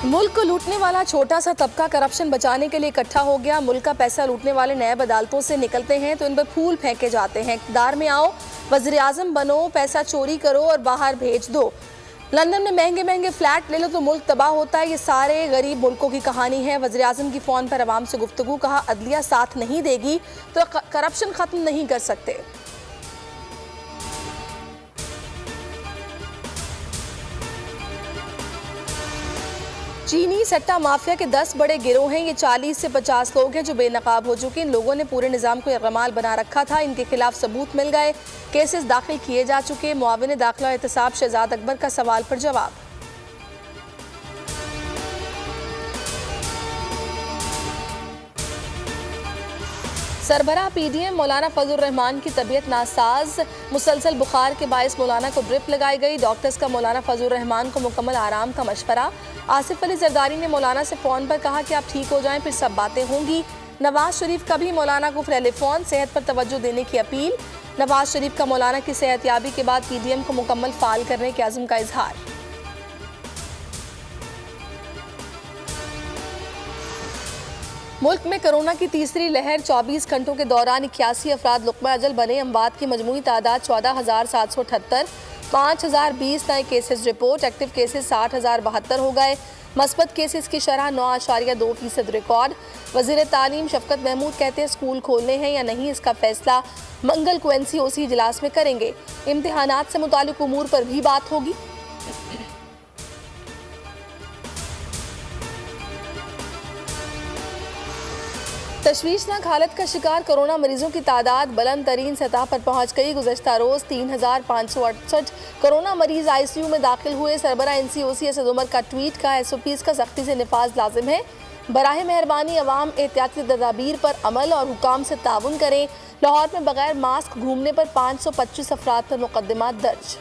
मुल्क को लूटने वाला छोटा सा तबका करप्शन बचाने के लिए इकट्ठा हो गया। मुल्क का पैसा लूटने वाले नैब अदालतों से निकलते हैं तो इन पर फूल फेंके जाते हैं। इक़्तिदार में आओ, वज़ीर आज़म बनो, पैसा चोरी करो और बाहर भेज दो। लंदन में महंगे महंगे फ्लैट ले लो तो मुल्क तबाह होता है। ये सारे गरीब मुल्कों की कहानी है। वज़ीर आज़म की फ़ोन पर अवाम से गुफ्तगू, कहा अदलिया साथ नहीं देगी तो करप्शन ख़त्म नहीं कर सकते। चीनी सट्टा माफिया के 10 बड़े गिरोह हैं। ये 40 से 50 लोग हैं जो बेनकाब हो चुके हैं। इन लोगों ने पूरे निज़ाम को यरगमाल बना रखा था। इनके खिलाफ सबूत मिल गए, केसेस दाखिल किए जा चुके। मुआविन दाखिला एहतसाब शहजाद अकबर का सवाल पर जवाब। सरबराह पीडीएम मौलाना फजलुर रहमान की तबीयत नासाज, मुसलसल बुखार के बायस मौलाना को ड्रिप लगाई गई। डॉक्टर्स का मौलाना फजलुर रहमान को मुकम्मल आराम का मशवरा। आसिफ अली जरदारी ने मौलाना से फ़ोन पर कहा कि आप ठीक हो जाएं, फिर सब बातें होंगी। नवाज शरीफ का भी मौलाना को टेलीफोन, सेहत पर तवज्जो देने की अपील। नवाज शरीफ का मौलाना की सेहतयाबी के बाद पीडीएम को मुकम्मल फाल करने के अज़्म का इजहार। मुल्क में कोरोना की तीसरी लहर, 24 घंटों के दौरान 81 अफराद लुक़मा अजल बने। अमवात की मजमूई तादाद 14,778, 5,020 नए केसेस रिपोर्ट। एक्टिव केसेस 60,072 हो गए। मस्बत केसेस की शरह 9.2% रिकॉर्ड। वज़ीर तालीम शफकत महमूद कहते हैं स्कूल खोलने हैं या नहीं इसका फैसला मंगल को NCOC इजलास में करेंगे। इम्तिहानात से मुतालिक उमूर पर भी बात होगी। तशवीशनाक हालत का शिकार कोरोना मरीजों की तादाद बुलंद तरीन सतह पर पहुंच गई। गुज़श्ता रोज़ 3,568 कोरोना मरीज ICU में दाखिल हुए। सरबराह NCOC असद उमर का ट्वीट का SOPs का सख्ती से निफाज लाजिम है। बराह मेहरबानी अवाम एहतियाती तदाबीर पर अमल और हुकाम से ताउन करें। लाहौर में बगैर मास्क घूमने पर 525 अफराद पर मुकदमा दर्ज।